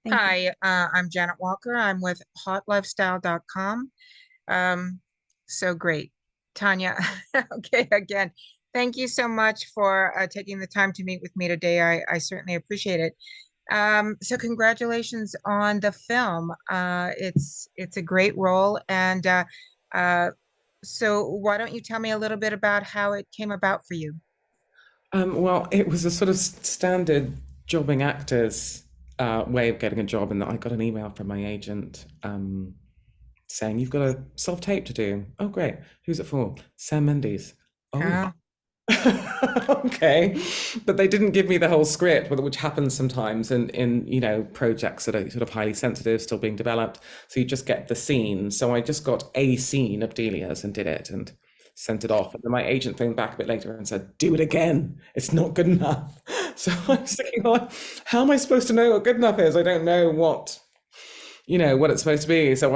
Thank you. Hi, I'm Janet Walker. I'm with hotlifestyle.com. Um, so great. Tanya, okay, again, thank you so much for taking the time to meet with me today. I certainly appreciate it. So congratulations on the film. It's a great role, and uh, so why don't you tell me a little bit about how it came about for you? Well, it was a sort of standard jobbing actors way of getting a job, in that I got an email from my agent saying, "You've got a self-tape to do." Oh, great. Who's it for? Sam Mendes. Oh, Uh, okay. But they didn't give me the whole script, which happens sometimes in projects that are sort of highly sensitive, still being developed. So you just get the scene. So I just got a scene of Delia's and did it and sent it off. And then my agent phoned back a bit later and said, "Do it again. It's not good enough." So I was thinking, well, how am I supposed to know what good enough is? I don't know what it's supposed to be. So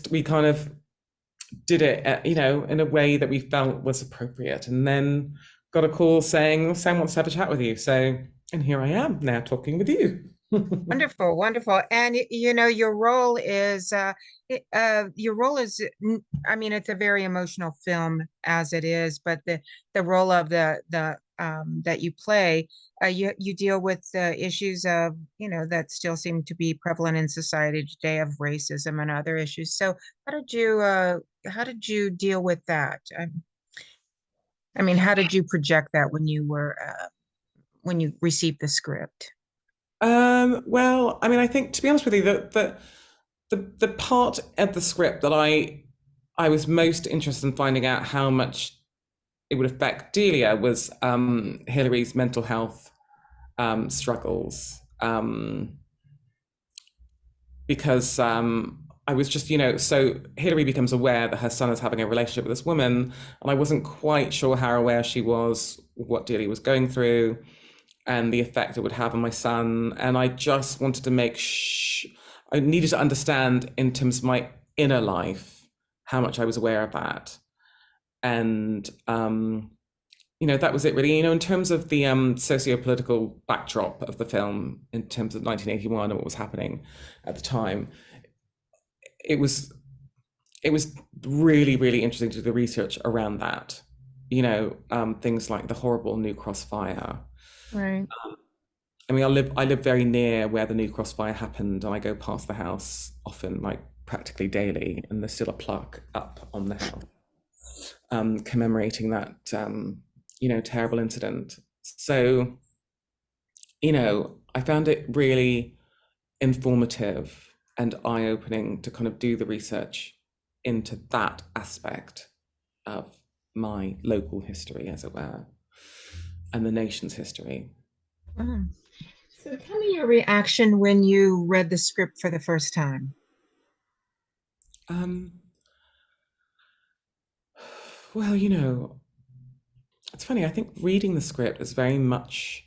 we kind of did it, in a way that we felt was appropriate. And then got a call saying, "Sam wants to have a chat with you." So, and here I am now talking with you. Wonderful, wonderful. And your role is I mean, it's a very emotional film as it is, but the role of the that you play, you deal with the issues of, that still seem to be prevalent in society today, of racism and other issues. So how did you deal with that? I mean, how did you project that when you received the script? Well, I mean, I think, to be honest with you, the part of the script that I was most interested in finding out how much it would affect Delia was Hillary's mental health struggles. Because I was just, so Hillary becomes aware that her son is having a relationship with this woman, and I wasn't quite sure how aware she was of what Delia was going through and the effect it would have on my son. And I just wanted to I needed to understand, in terms of my inner life, how much I was aware of that. And that was it really. In terms of the socio-political backdrop of the film, in terms of 1981 and what was happening at the time, it was it was really, really interesting to do the research around that. Things like the horrible New Cross fire. Right. I mean, I live very near where the New Cross fire happened, and I go past the house often, like practically daily, and there's still a plaque up on the house commemorating that terrible incident. So, I found it really informative and eye-opening to kind of do the research into that aspect of my local history, as it were, and the nation's history. Mm. So tell me your reaction when you read the script for the first time. Um, well, it's funny. I think reading the script is very much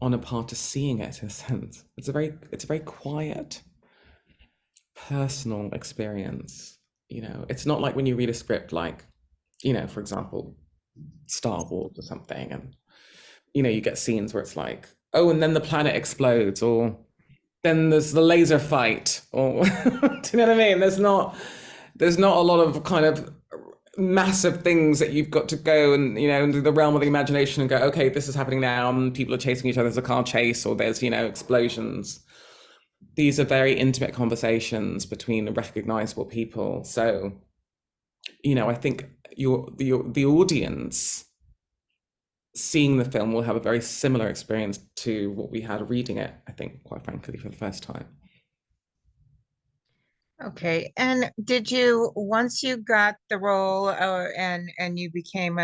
on a par to seeing it, in a sense. It's a very quiet, personal experience. It's not like when you read a script like, for example, Star Wars or something, and you get scenes where it's like, oh, and then the planet explodes, or then there's the laser fight, or do you know what I mean? There's not a lot of kind of massive things that you've got to go and into the realm of the imagination and go, okay, this is happening now, and people are chasing each other. There's a car chase, or there's explosions. These are very intimate conversations between recognizable people. So I think the audience seeing the film will have a very similar experience to what we had reading it, I think, quite frankly, for the first time. Okay. And did you, once you got the role, and you became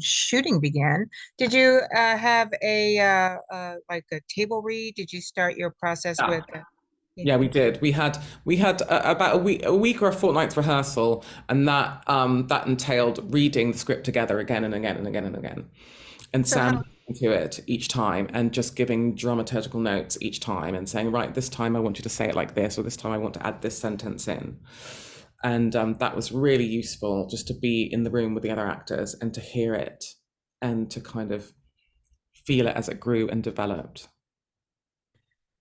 shooting began, did you have like a table read? Did you start your process Yeah. with yeah. Yeah, we did. We had about a week or a fortnight's rehearsal, and that entailed reading the script together again and again and again and again, and So Sam how to it each time, and just giving dramaturgical notes each time, and saying, right, this time I want you to say it like this, or this time I want to add this sentence in. And that was really useful, just to be in the room with the other actors and to hear it and to kind of feel it as it grew and developed.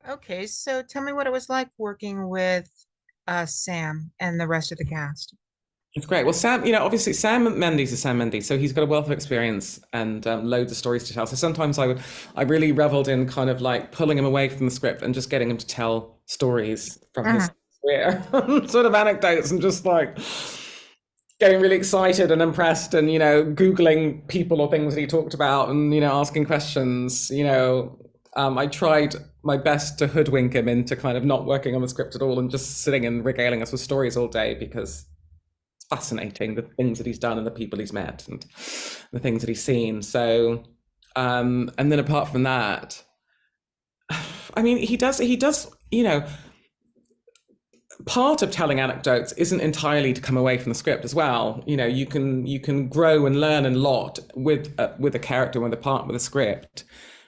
Okay, so tell me what it was like working with Sam and the rest of the cast. It's great. Well, Sam, obviously Sam Mendes is Sam Mendes, so he's got a wealth of experience and loads of stories to tell. So sometimes I really reveled in kind of like pulling him away from the script and just getting him to tell stories from his Mhm. career, sort of anecdotes, and just like getting really excited and impressed, and Googling people or things that he talked about, and asking questions. I tried my best to hoodwink him into kind of not working on the script at all and just sitting and regaling us with stories all day because fascinating, the things that he's done and the people he's met and the things that he's seen. So, and then apart from that, I mean, he does, part of telling anecdotes isn't entirely to come away from the script as well. You can grow and learn a lot with a character, with a part, with a script,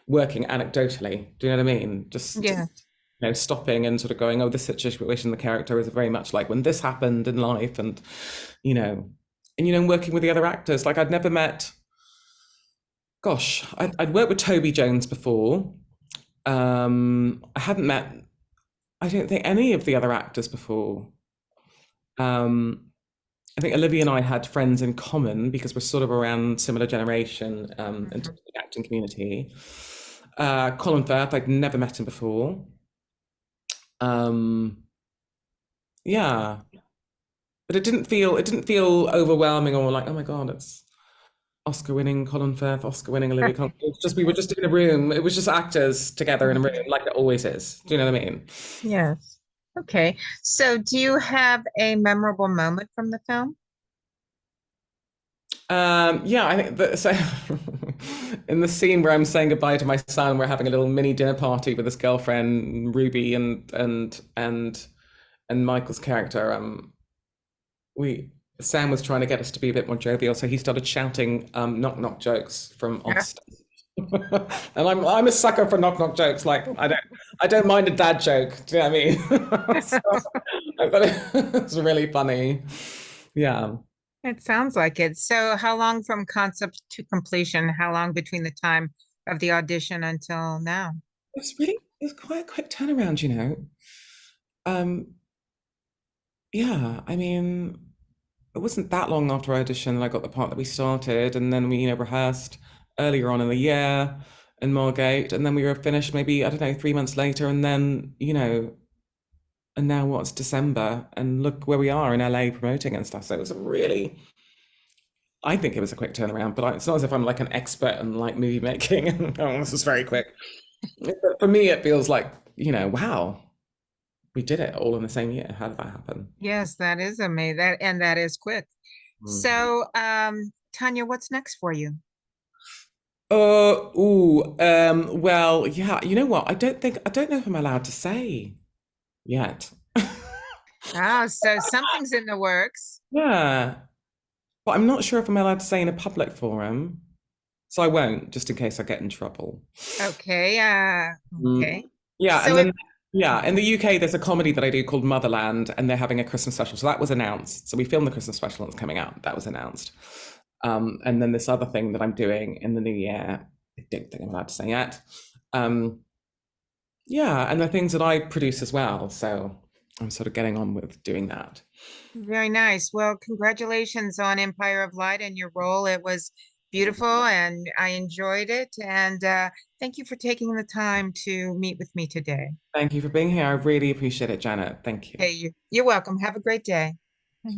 working anecdotally. Do you know what I mean? Just Yeah. stopping and sort of going, oh, this situation, the character is very much like when this happened in life, and you know, working with the other actors. Like I'd never met. Gosh, I'd worked with Toby Jones before. I hadn't met, I don't think, any of the other actors before. Um, I think Olivia and I had friends in common because we're sort of around similar generation in terms Mhm. of the acting community. Colin Firth, I'd never met him before. Um, yeah, but it didn't feel overwhelming or like, oh my God, it's Oscar-winning Colin Firth, Oscar-winning Olivia Colman. It's just we were just in a room. It was just actors together in a room, Mhm. like it always is. Do you know what I mean? Yes. Okay. So do you have a memorable moment from the film? Yeah, I think that so in the scene where I'm saying goodbye to my son, we're having a little mini dinner party with his girlfriend Ruby and Michael's character. We Sam was trying to get us to be a bit more jovial, so he started shouting knock knock jokes from Austin. And I'm a sucker for knock knock jokes. Like I don't mind a dad joke. Do you know what I mean? So, but it's really funny. Yeah. It sounds like it. So how long from concept to completion? How long between the time of the audition until now? It was quite a quick turnaround. Um, yeah, I mean, it wasn't that long after I auditioned that I got the part that we started, and then we, rehearsed earlier on in the year in Margate, and then we were finished maybe, I don't know, 3 months later, and then, and now what's December, and look where we are in LA promoting and stuff. So it was a really, I think it was a quick turnaround, but it's not as if I'm like an expert in like movie making. Oh, this is very quick. But for me, it feels like, wow, we did it all in the same year. How did that happen? Yes, that is amazing. That is quick. Mm. So, Tanya, what's next for you? Well, yeah, you know what? I don't know if I'm allowed to say yet. Oh, so something's in the works. Yeah, but I'm not sure if I'm allowed to say in a public forum, so I won't, just in case I get in trouble. Okay, Mm. okay. Yeah, and So if then yeah, in the UK, there's a comedy that I do called Motherland, and they're having a Christmas special. So that was announced. So we filmed the Christmas special and it's coming out. That was announced. And then this other thing that I'm doing in the new year, I don't think I'm allowed to say yet. Um, yeah, and the things that I produce as well. So I'm sort of getting on with doing that. very nice. Well, congratulations on Empire of Light and your role. It was beautiful and I enjoyed it. And thank you for taking the time to meet with me today. Thank you for being here. I really appreciate it, Janet. Thank you. Hey, you're welcome. Have a great day.